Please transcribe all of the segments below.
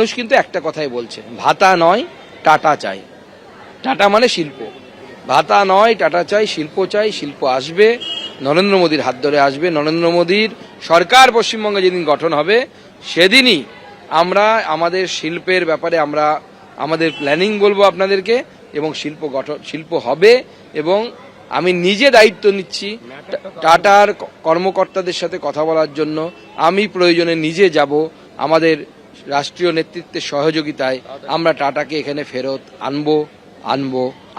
মানুষ কিন্তু একটা কথাই বলছে, ভাতা নয় টাটা চাই। টাটা মানে শিল্প, ভাতা নয় টাটা চাই, শিল্প চাই। শিল্প আসবে, নরেন্দ্র মোদীর হাত ধরে আসবে। নরেন্দ্র মোদীর সরকার পশ্চিমবঙ্গে যেদিন গঠন হবে সেদিনই আমরা আমাদের শিল্পের ব্যাপারে আমরা আমাদের প্ল্যানিং বলবো আপনাদেরকে, এবং শিল্প হবে। এবং আমি নিজে দায়িত্ব নিচ্ছি টাটার কর্মকর্তাদের সাথে কথা বলার জন্য। আমি প্রয়োজনে নিজে যাব, আমাদের রাষ্ট্রীয় নেতৃত্বের সহযোগিতায় আমরা টাটাকে এখানে ফেরত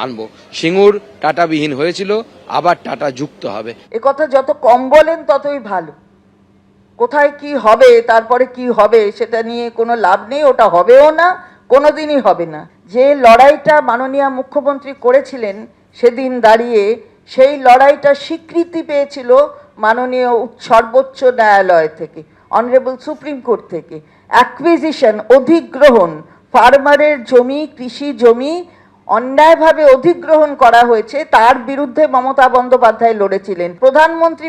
আনবো। সিঙ্গুর টাটাবিহীন হয়েছিল, আবার টাটা যুক্ত হবে। কথা যত কম বলেন ততই ভালো। কোথায় কি হবে, তারপরে কি হবে সেটা নিয়ে কোনো লাভ নেই, ওটা হবেও না, কোনোদিনই হবে না। যে লড়াইটা মাননীয় মুখ্যমন্ত্রী করেছিলেন সেদিন দাঁড়িয়ে, সেই লড়াইটা স্বীকৃতি পেয়েছিল মাননীয় সর্বোচ্চ ন্যায়ালয় থেকে, অনারেবল সুপ্রিম কোর্ট থেকে। অ্যাকুইজিশন, অধিগ্রহণ, ফার্মারের জমি, কৃষি জমি অন্যায়ভাবে অধিগ্রহণ করা হয়েছে, তার বিরুদ্ধে মমতা বন্দ্যোপাধ্যায় লড়েছিলেন।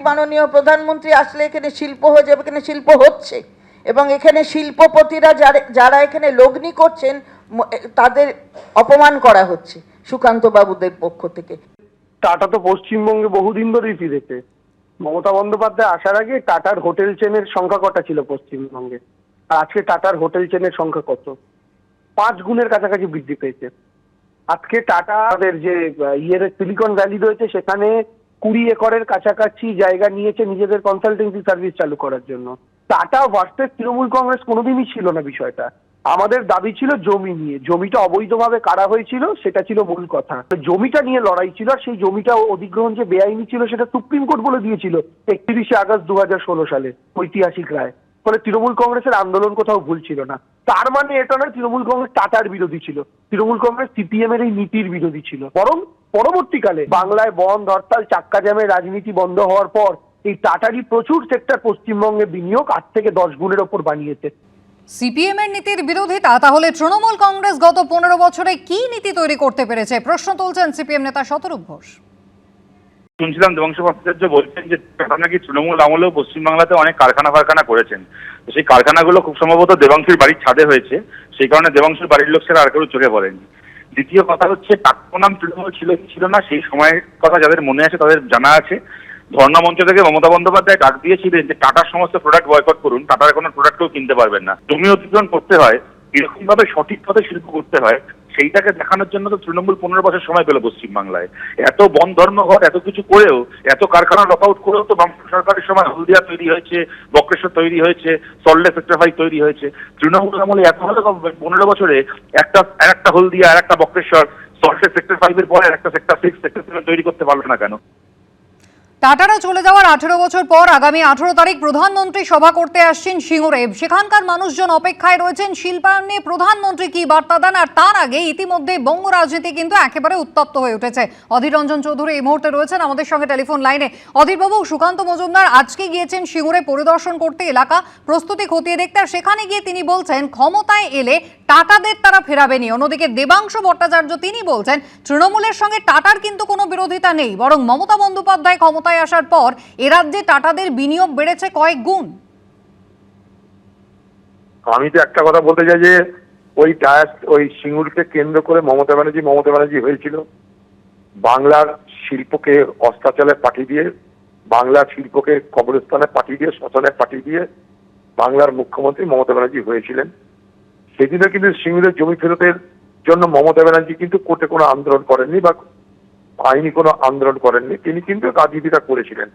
মাননীয় প্রধানমন্ত্রী আসলে এখানে শিল্প হয়ে যাবে, এখানে শিল্প হচ্ছে, এবং এখানে শিল্পপতিরা যারা এখানে লগ্নি করছেন তাদের অপমান করা হচ্ছে সুকান্ত বাবুদের পক্ষ থেকে। টাটা তো পশ্চিমবঙ্গে বহুদিন ধরেই ফিরেছে। মমতা বন্দ্যোপাধ্যায় আসার আগে টাটার হোটেল চেনের সংখ্যা কটা ছিল পশ্চিমবঙ্গে, আর আজকে টাটার হোটেল চেনের সংখ্যা কত? 5 গুণের কাছাকাছি বৃদ্ধি পেয়েছে। আজকে টাটাদের যে সিলিকন ভ্যালি রয়েছে সেখানে 20 একরের কাছাকাছি জায়গা নিয়েছে নিজেদের কনসালটেন্সি সার্ভিস চালু করার জন্য। টাটা ভার্সেস তৃণমূল কংগ্রেস কোনোদিনই ছিল না বিষয়টা। আমাদের দাবি ছিল জমি নিয়ে, জমিটা অবৈধভাবে কারা হয়েছিল সেটা ছিল মূল কথা। জমিটা নিয়ে লড়াই ছিল, আর সেই জমিটা অধিগ্রহণ যে বেআইনি ছিল সেটা সুপ্রিম কোর্ট বলে দিয়েছিল 31শে আগস্ট 2016 সালে, ঐতিহাসিক রায়। ফলে তৃণমূল কংগ্রেসের আন্দোলন কোথাও ভুল ছিল না। তার মানে এটা নয় তৃণমূল কংগ্রেস টাটার বিরোধী ছিল, তৃণমূল কংগ্রেস সিপিএম এর এই নীতির বিরোধী ছিল। বরং পরবর্তীকালে বাংলায় বন্ধ, হরতাল, চাক্কা জ্যামের রাজনীতি বন্ধ হওয়ার পর এই টাটারই প্রচুর সেক্টর পশ্চিমবঙ্গে বিনিয়োগ 8 থেকে 10 গুণের ওপর বানিয়েছে। সিপিএম এর নীতির বিরোধিতা, তাহলে তৃণমূল কংগ্রেস গত 15 বছরে কি নীতি তৈরি করতে পেরেছে? প্রশ্ন তুলছেন সিপিএম নেতা শতরূপ ঘোষ। শুনছিলাম দেবাংশু ভট্টাচার্য বলছেন যে টাটা নাকি তৃণমূল আমলেও পশ্চিমবাংলাতে অনেক কারখানা করেছেন। তো সেই কারখানাগুলো খুব সম্ভবত দেবাংশুর বাড়ির ছাদে হয়েছে, সেই কারণে দেবাংশুর বাড়ির লোক ছাড়া আর কেউ চোখে পড়েনি। দ্বিতীয় কথা হচ্ছে টাটা নাম তৃণমূল ছিল কি ছিল না সেই সময়ের কথা যাদের মনে আছে তাদের জানা আছে। ধর্ণা মঞ্চ থেকে মমতা বন্দ্যোপাধ্যায় ডাক দিয়েছিলেন যে টাটার সমস্ত প্রোডাক্ট বয়কট করুন, টাটার কোনো প্রোডাক্ট কেউ কিনতে পারবেন না। জমি অধিগ্রহণ করতে হয়, এরকম ভাবে সঠিক পথে শিল্প করতে হয়, সেইটাকে দেখানোর জন্য তো তৃণমূল 15 বছর সময় পেল পশ্চিমবাংলায়। এত বন ধর্মঘট এত কিছু করেও, এত কারখানা লক আউট করেও তো বাম সরকারের সময় হলদিয়া তৈরি হয়েছে, বক্রেশ্বর তৈরি হয়েছে, সল্টলে সেক্টর 5 তৈরি হয়েছে। তৃণমূল আমলে এত ভালো 15 বছরে একটা হলদিয়া আর একটা বক্রেশ্বর, সল্টলে সেক্টর 5 এর পরে একটা সেক্টর 6 সেক্টর 7 তৈরি করতে পারলো না কেন? টাটারা চলে যাওয়ার 18 বছর পর আগামী 18 তারিখ প্রধানমন্ত্রী সভা করতে আসছেন সিঙ্গুরে। সেখানকার মানুষজন অপেক্ষায় রয়েছেন শিল্পায়ন নিয়ে প্রধানমন্ত্রী কি বার্তা দেন। আর তার আগে ইতিমধ্যে বঙ্গ রাজনীতি কিন্তু একেবারে উত্তপ্ত হয়ে উঠেছে। অধীর রঞ্জন চৌধুরী এই মুহূর্তে রয়েছেন আমাদের সঙ্গে টেলিফোন লাইনে। অধীরবাবু, সুকান্ত মজুমদার আজকে গিয়েছেন সিঙ্গুরে পরিদর্শন করতে, এলাকা প্রস্তুতি খতিয়ে দেখতে। আর সেখানে গিয়ে তিনি বলছেন ক্ষমতায় এলে টাটাদের তারা ফেরাবেনি। অন্যদিকে দেবাংশু ভট্টাচার্য তিনি বলছেন তৃণমূলের সঙ্গে টাটার কিন্তু কোনো বিরোধিতা নেই, বরং মমতা বন্দ্যোপাধ্যায় ক্ষমতায় আসার পর এ রাজ্যে টাটাদের বিনিয়োগ বেড়েছে কয়েক গুণ। আমি তো একটা কথা বলতে চাই যে ওই সিঙ্গুরকে কেন্দ্র করে মমতা ব্যানার্জি হয়েছিল বাংলার শিল্পকে অস্তাচলে পাঠিয়ে দিয়ে, বাংলার শিল্পকে কবরস্থানে পাঠিয়ে দিয়ে, শ্মশানে পাঠিয়ে দিয়ে বাংলার মুখ্যমন্ত্রী মমতা ব্যানার্জি হয়েছিলেন। সেদিনও কিন্তু সিঙ্গুরের জমি ফেরতের জন্য মমতা ব্যানার্জি কিন্তু কোর্টে কোনো আন্দোলন করেননি বা আইনি কোনো আন্দোলন করেননি, তিনি কিন্তু রাজনীতিটা করেছিলেন।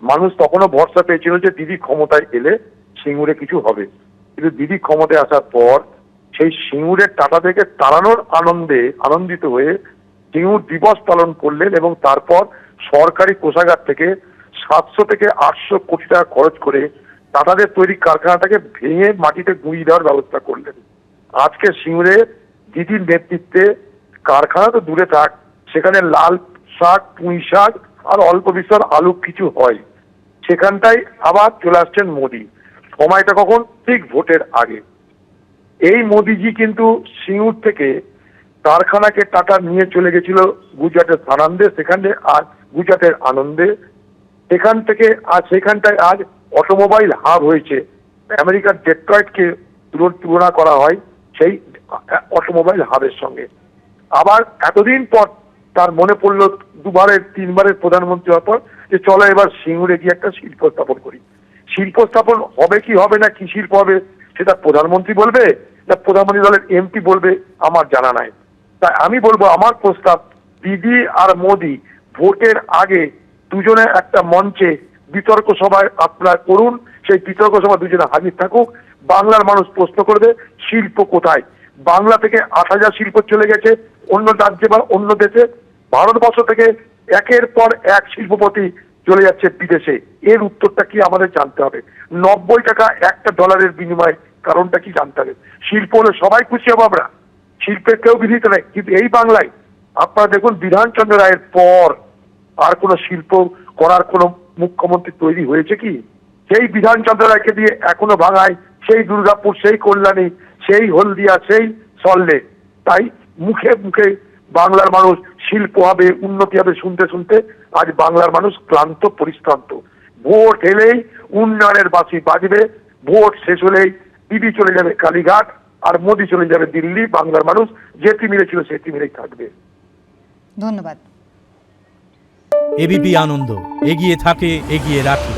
মানুষ তখনও ভরসা পেয়েছিল যে দিদি ক্ষমতায় এলে সিঙ্গুরে কিছু হবে। কিন্তু দিদি ক্ষমতায় আসার পর সেই সিঙ্গুরের টাটা থেকে তাড়ানোর আনন্দিত হয়ে সিঙ্গুর দিবস পালন করলেন, এবং তারপর সরকারি কোষাগার থেকে 700 থেকে 800 কোটি টাকা খরচ করে টাটাদের তৈরি কারখানাটাকে ভেঙে মাটিতে গুঁড়িয়ে দেওয়ার ব্যবস্থা করলেন। আজকে সিঙ্গুরে দিদির নেতৃত্বে কারখানা তো দূরে থাক, সেখানে লাল শাক, পুঁই শাক আর অল্প বিস্তর আলু কিছু হয়, সেখানটাই আবার চলে আসছেন মোদি। সময়টা কখন? ঠিক ভোটের আগে। এই মোদিজি কিন্তু সিঙ্গুর থেকে কারখানাকে টাটা নিয়ে চলে গেছিল গুজরাটের সানান্দে, সেখানে আজ গুজরাটের আনন্দে। সেখানটায় আজ অটোমোবাইল হাব হয়েছে। আমেরিকার ডেট্রয়েটকে তুলনা করা হয় সেই অটোমোবাইল হাবের সঙ্গে। আবার এতদিন পর তার মনে পড়লো দুবারের তিনবারের প্রধানমন্ত্রী হওয়ার পর যে চলো এবার সিঙ্গুরে গিয়ে একটা শিল্প স্থাপন করি। শিল্প স্থাপন হবে কি হবে না, কি শিল্প হবে সেটা প্রধানমন্ত্রী বলবে না প্রধানমন্ত্রী দলের এমপি বলবে, আমার জানা নাই। তাই আমি বলবো আমার প্রস্তাব, দিদি আর মোদি ভোটের আগে দুজনে একটা মঞ্চে বিতর্ক সভায় আপনারা করুন, সেই বিতর্ক সভা দুজনে হাজির থাকুক। বাংলার মানুষ প্রশ্ন করবে শিল্প কোথায়। বাংলা থেকে 8,000 শিল্প চলে গেছে অন্য রাজ্যে বা অন্য দেশে। ভারতবর্ষ থেকে একের পর এক শিল্পপতি চলে যাচ্ছে বিদেশে। এর উত্তরটা কি আমাদের জানতে হবে। 90 টাকা একটা ডলারের বিনিময়ে কারণটা কি জানতে হবে। শিল্প হলে সবাই খুশি হবো আমরা, শিল্পের কেউ বিধিত নেই। কিন্তু এই বাংলায় আপনারা দেখুন বিধানচন্দ্র রায়ের পর আর কোনো শিল্প করার কোনো মুখ্যমন্ত্রী তৈরি হয়েছে কি? সেই বিধানচন্দ্র রায়কে দিয়ে এখনো ভাঙায়, সেই দুর্গাপুর, সেই কল্যাণী, সেই হলদিয়া, সেই সল্লে। তাই মুখে মুখে বাংলার মানুষ শিল্প হবে, উন্নতি হবে শুনতে শুনতে আজ বাংলার মানুষ ক্লান্ত পরিশ্রান্ত। ভোট এলেই উন্নয়নের বাঁশি বাজবে, ভোট শেষ হলেই দিদি চলে যাবে কালীঘাট আর মোদি চলে যাবে দিল্লি। বাংলার মানুষ যেটি মিলেছিল সেটি মিলেই থাকবে। ধন্যবাদ। এবিপি আনন্দ, এগিয়ে থাকে, এগিয়ে রাখে।